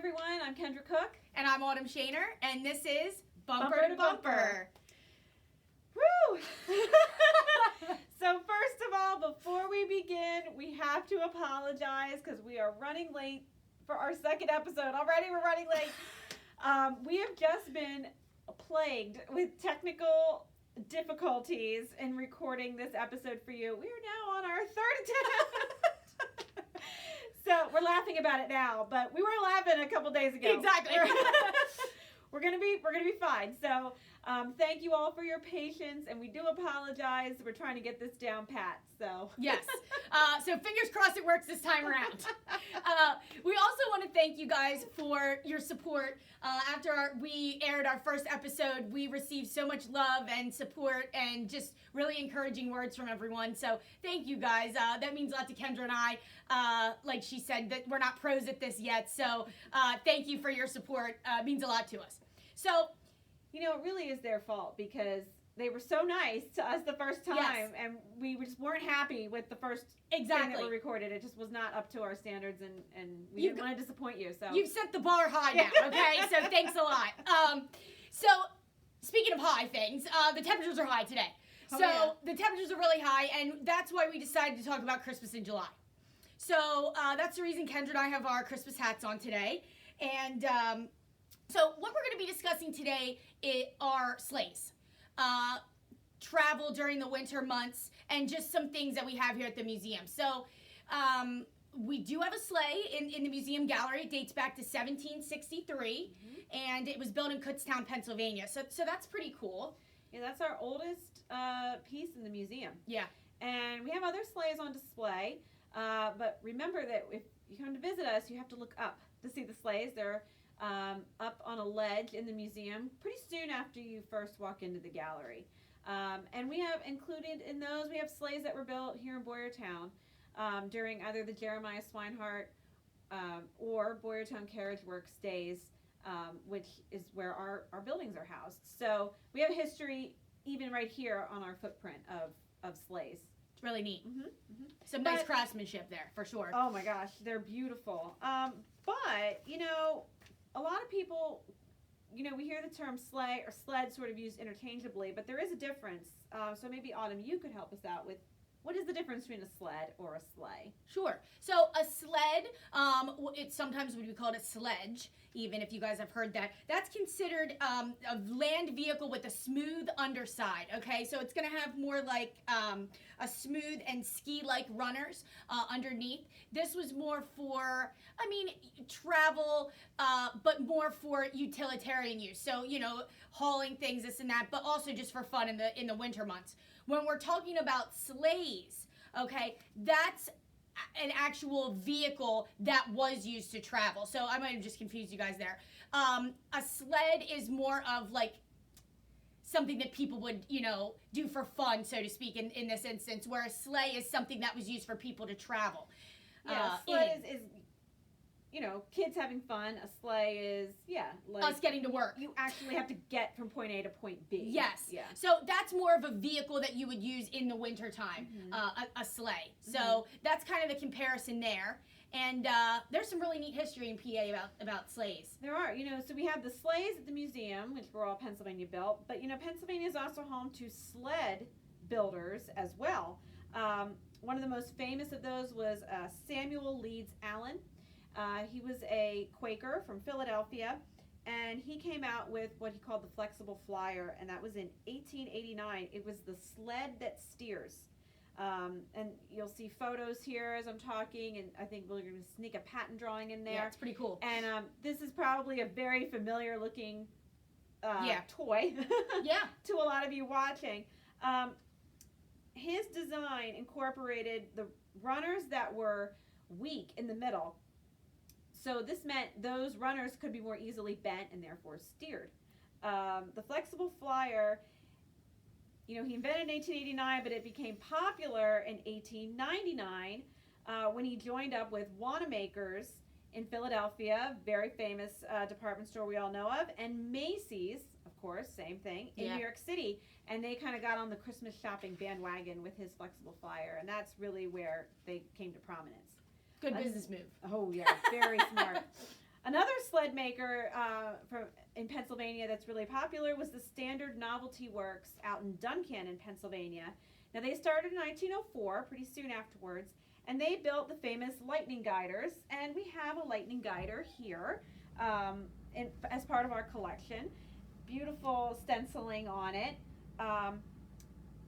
everyone. I'm Kendra Cook. And I'm Autumn Shaner, and this is Bumper to Bumper. Woo! So first of all, before we begin, we have to apologize because we are running late for our second episode. Already we're running late. We have just been plagued with technical difficulties in recording this episode for you. We are now on our third attempt. So we're laughing about it now, but we were laughing a couple days ago. Exactly. We're gonna be fine. So thank you all for your patience, and we do apologize. We're trying to get this down pat. So yes. So fingers crossed it works this time around. We also want to thank you guys for your support. After we aired our first episode, we received so much love and support and just really encouraging words from everyone. So thank you guys. That means a lot to Kendra and I. Like she said, that we're not pros at this yet. So thank you for your support. It means a lot to us. So, you know, it really is their fault because they were so nice to us the first time, yes. and we just weren't happy with the first thing that we recorded. It just was not up to our standards, and we didn't want to disappoint you. So you've set the bar high now, okay? So thanks a lot. So speaking of high things, the temperatures are high today. The temperatures are really high, and that's why we decided to talk about Christmas in July. So that's the reason Kendra and I have our Christmas hats on today, and so what we're going to be discussing today are sleighs. Travel during the winter months, and just some things that we have here at the museum. So we do have a sleigh in the museum gallery. It dates back to 1763, and it was built in Kutztown, Pennsylvania. So that's pretty cool. Yeah, that's our oldest piece in the museum. Yeah. And we have other sleighs on display, but remember that if you come to visit us, you have to look up to see the sleighs. They're up on a ledge in the museum pretty soon after you first walk into the gallery. And we have included in those, we have sleighs that were built here in Boyertown during either the Jeremiah Swinehart or Boyertown Carriage Works days, which is where our buildings are housed. So we have history even right here on our footprint of sleighs. It's really neat. Some nice craftsmanship there, for sure. Oh my gosh, they're beautiful. But, you know, a lot of people, you know, we hear the term sleigh or sled sort of used interchangeably, but there is a difference. So maybe, Autumn, you could help us out with what is the difference between a sled or a sleigh? Sure. So a sled, it sometimes would be called a sledge, even if you guys have heard that. That's considered a land vehicle with a smooth underside, okay? So it's going to have more like a smooth and ski-like runners underneath. This was more for, travel, but more for utilitarian use. So, you know, hauling things, this and that, but also just for fun in the winter months. When we're talking about sleighs, okay, that's an actual vehicle that was used to travel. So I might have just confused you guys there. A sled is more of like something that people would, you know, do for fun, so to speak, in this instance, where a sleigh is something that was used for people to travel. Yeah, sled is you know, kids having fun. A sleigh is, like us getting to work. You actually have to get from point A to point B. Yes. Yeah. So that's more of a vehicle that you would use in the wintertime, a sleigh. So that's kind of the comparison there. And there's some really neat history in PA about sleighs. There are, you know, so we have the sleighs at the museum, which were all Pennsylvania built, but, you know, Pennsylvania is also home to sled builders as well. One of the most famous of those was Samuel Leeds Allen. He was a Quaker from Philadelphia, and he came out with what he called the flexible flyer, and that was in 1889. It was the sled that steers. And you'll see photos here as I'm talking, and I think we're going to sneak a patent drawing in there. Yeah, it's pretty cool. And this is probably a very familiar looking toy to a lot of you watching. His design incorporated the runners that were weak in the middle. So this meant those runners could be more easily bent and therefore steered. The flexible flyer, you know, he invented in 1889, but it became popular in 1899 when he joined up with Wanamaker's in Philadelphia, very famous department store we all know of, and Macy's, of course, same thing, in New York City. And they kind of got on the Christmas shopping bandwagon with his flexible flyer, and that's really where they came to prominence. Good business move. Oh, yeah, very smart. Another sled maker in Pennsylvania that's really popular was the Standard Novelty Works out in Duncannon, Pennsylvania. Now they started in 1904, pretty soon afterwards, and they built the famous lightning guiders, and we have a lightning guider here as part of our collection. Beautiful stenciling on it.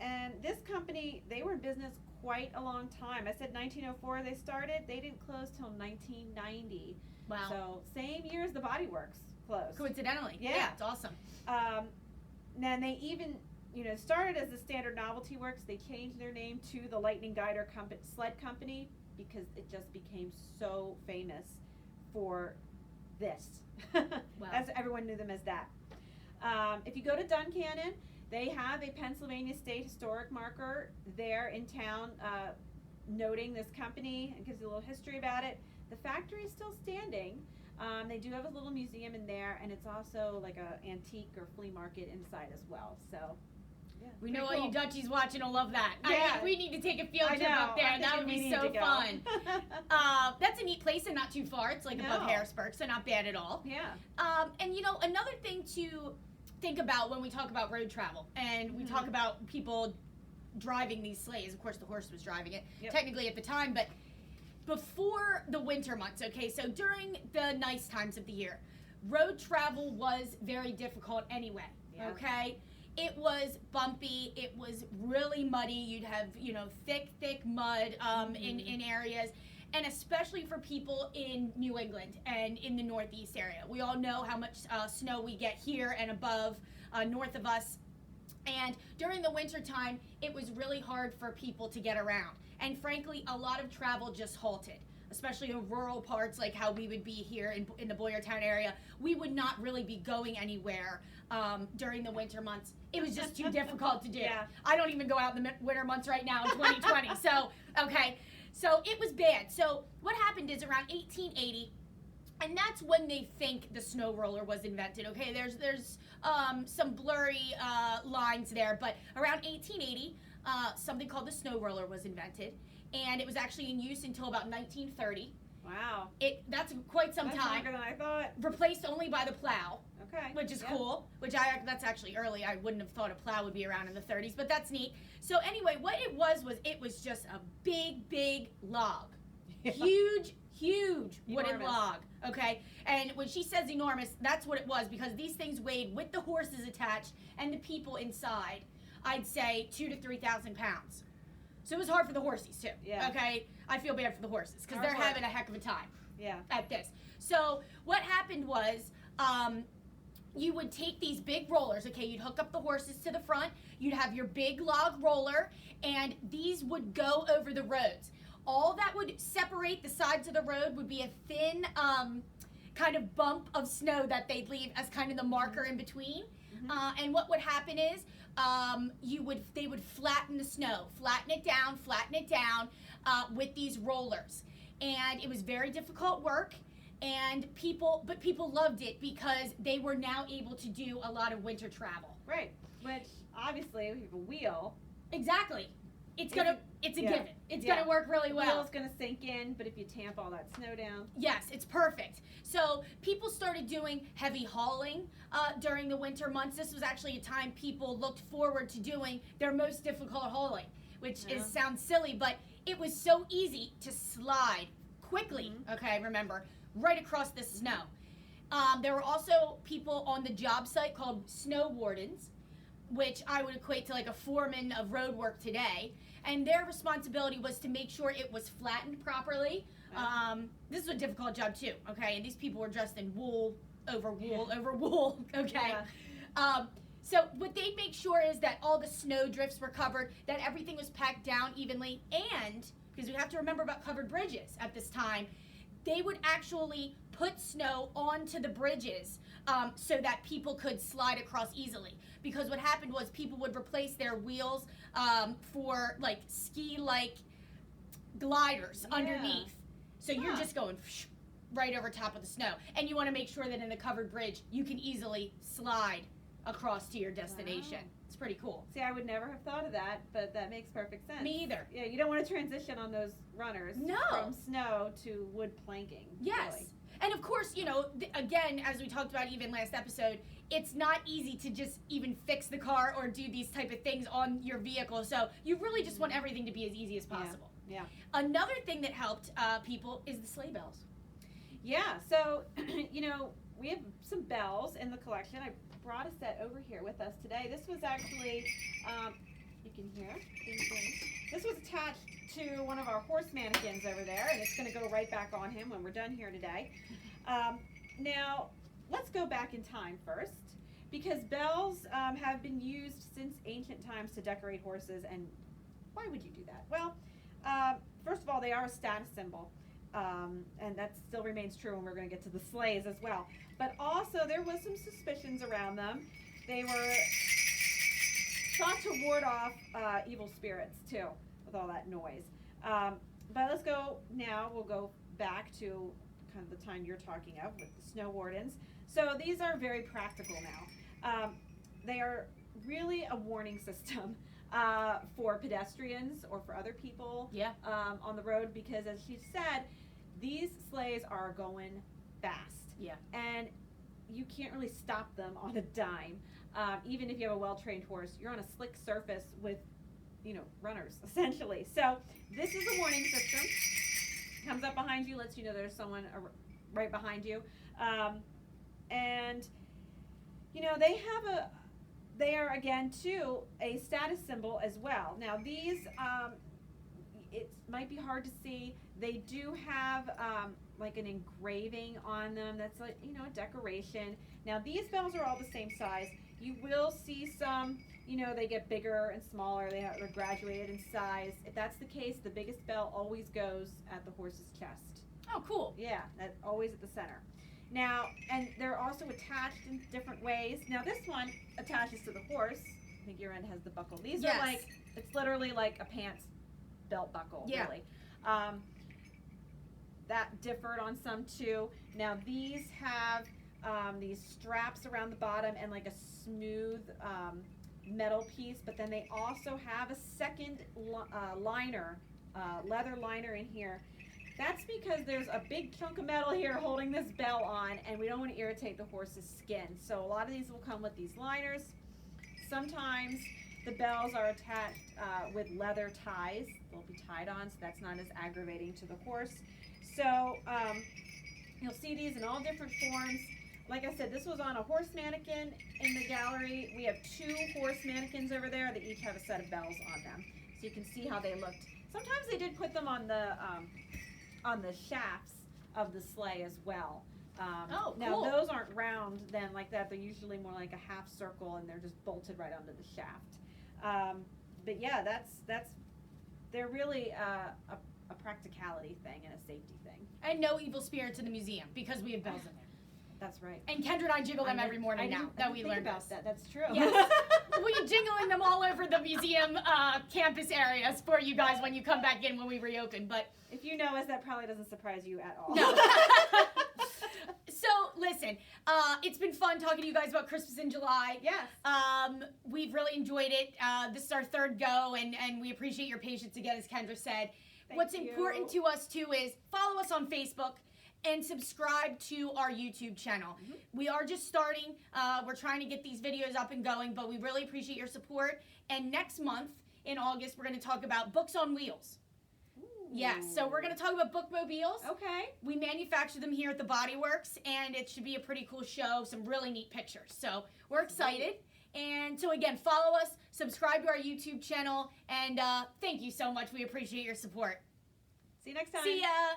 And this company, they were in business quite a long time. I said 1904 they started. They didn't close till 1990. Wow. So same year as the Body Works closed. Coincidentally. Yeah. It's awesome. Then they even, started as the Standard Novelty Works. They changed their name to the Lightning Guider Sled Company because it just became so famous for this. Wow. As everyone knew them as that. If you go to Duncannon, they have a Pennsylvania State Historic marker there in town noting this company and gives you a little history about it. The factory is still standing. They do have a little museum in there, and it's also like a antique or flea market inside as well. So, yeah, We know pretty all you cool. Dutchies watching will love that. Yeah. We need to take a field I trip know. up there. I'm That would thinking be we need so to go. fun. That's a neat place and not too far. It's like above No. Harrisburg, so not bad at all. Yeah. And another thing to think about when we talk about road travel and we talk about people driving these sleighs. Of course, the horse was driving it technically at the time, but before the winter months, okay, so during the nice times of the year, road travel was very difficult anyway, okay? It was bumpy, it was really muddy, you'd have, thick mud in areas, and especially for people in New England and in the Northeast area. We all know how much snow we get here and above, north of us. And during the winter time, it was really hard for people to get around. And frankly, a lot of travel just halted, especially in rural parts like how we would be here in the Boyertown area. We would not really be going anywhere during the winter months. It was just too difficult to do. Yeah. I don't even go out in the winter months right now in 2020. So it was bad. So what happened is around 1880, and that's when they think the snow roller was invented. Okay, there's some blurry lines there, but around 1880, something called the snow roller was invented, and it was actually in use until about 1930. Wow. That's quite some That's time. longer than I thought. Replaced only by the plow, Okay. which is cool. That's actually early. I wouldn't have thought a plow would be around in the 30s, but that's neat. So anyway, what it was just a big log, huge wooden Enormous. log. Okay, and when she says enormous, that's what it was, because these things weighed, with the horses attached and the people inside, I'd say 2,000 to 3,000 pounds. So it was hard for the horses too. Yeah. Okay, I feel bad for the horses because they're having a heck of a time Yeah. at this. So what happened was, you would take these big rollers. Okay, you'd hook up the horses to the front. You'd have your big log roller, and these would go over the roads. All that would separate the sides of the road would be a thin kind of bump of snow that they'd leave as kind of the marker in between. And what would happen is they would flatten the snow, flatten it down with these rollers. And it was very difficult work, and people loved it because they were now able to do a lot of winter travel. Right. Which obviously, if you have a wheel, Exactly. It's a given. It's Yeah. gonna work really the well. wheel's gonna sink in, but if you tamp all that snow down, Yes, it's perfect. So people started doing heavy hauling during the winter months. This was actually a time people looked forward to doing their most difficult hauling, which sounds silly, but it was so easy to slide quickly, okay, remember, right across the snow. There were also people on the job site called snow wardens, which I would equate to like a foreman of road work today. And their responsibility was to make sure it was flattened properly. This is a difficult job too, okay? And these people were dressed in wool over wool, okay? Yeah. So what they'd make sure is that all the snow drifts were covered, that everything was packed down evenly, and, because we have to remember about covered bridges at this time, they would actually put snow onto the bridges so that people could slide across easily. Because what happened was people would replace their wheels for like ski-like gliders underneath. So you're just going right over top of the snow. And you want to make sure that in a covered bridge, you can easily slide across to your destination. Wow. It's pretty cool. See, I would never have thought of that, but that makes perfect sense. Me either. Yeah, you don't want to transition on those runners No. from snow to wood planking. Yes. Really. And of course, you know, again, as we talked about even last episode, it's not easy to just even fix the car or do these type of things on your vehicle. So you really just want everything to be as easy as possible. Yeah. Another thing that helped people is the sleigh bells. Yeah, so, you know, we have some bells in the collection. I brought a set over here with us today. This was actually, you can hear, ding, ding. This was attached to one of our horse mannequins over there, and it's going to go right back on him when we're done here today. Now, let's go back in time first, because bells have been used since ancient times to decorate horses, and why would you do that? Well, first of all, they are a status symbol. And that still remains true, and we're going to get to the sleighs as well. But also, there was some suspicions around them. They were thought to ward off evil spirits, too, with all that noise. But let's go now, we'll go back to kind of the time you're talking of with the snow wardens. So these are very practical now. They are really a warning system. For pedestrians or for other people on the road, because as she said, these sleighs are going fast. Yeah. And you can't really stop them on a dime. Even if you have a well-trained horse, you're on a slick surface with, you know, runners, essentially. So this is a warning system. Comes up behind you, lets you know there's someone right behind you. And, you know, they are, again, too, a status symbol as well. Now, these, it might be hard to see. They do have, like, an engraving on them that's, like, you know, a decoration. Now, these bells are all the same size. You will see some, you know, they get bigger and smaller. They're graduated in size. If that's the case, the biggest bell always goes at the horse's chest. Oh, cool. Yeah, that's always at the center. Now, and they're also attached in different ways. Now, this one attaches to the horse. I think your end has the buckle. These are like, it's literally like a pants belt buckle, really. That differed on some too. Now, these have these straps around the bottom and like a smooth metal piece, but then they also have a second liner, leather liner in here. That's because there's a big chunk of metal here holding this bell on, and we don't want to irritate the horse's skin. So a lot of these will come with these liners. Sometimes the bells are attached with leather ties. They'll be tied on, so that's not as aggravating to the horse. So you'll see these in all different forms. Like I said, this was on a horse mannequin in the gallery. We have 2 horse mannequins over there that each have a set of bells on them. So you can see how they looked. Sometimes they did put them on the shafts of the sleigh as well. Cool. Now those aren't round then like that. They're usually more like a half circle, and they're just bolted right onto the shaft. But yeah, they're really a practicality thing and a safety thing. And no evil spirits in the museum because we have bells in there. That's right. And Kendra and I jiggle them every morning now that we learned about that. That's true. Yes. We're jingling them all over the museum campus areas for you guys when you come back in when we reopen. But if you know us, that probably doesn't surprise you at all. No. So, listen, it's been fun talking to you guys about Christmas in July. Yes. We've really enjoyed it. This is our 3rd go, and we appreciate your patience again, as Kendra said. What's important to us, too, is follow us on Facebook and subscribe to our YouTube channel. Mm-hmm. We are just starting. We're trying to get these videos up and going, but we really appreciate your support. And next month, in August, we're going to talk about books on wheels. Yes, so we're going to talk about bookmobiles. Okay. We manufacture them here at the Body Works, and it should be a pretty cool show, some really neat pictures. So we're excited. And so again, follow us, subscribe to our YouTube channel, and thank you so much. We appreciate your support. See you next time. See ya.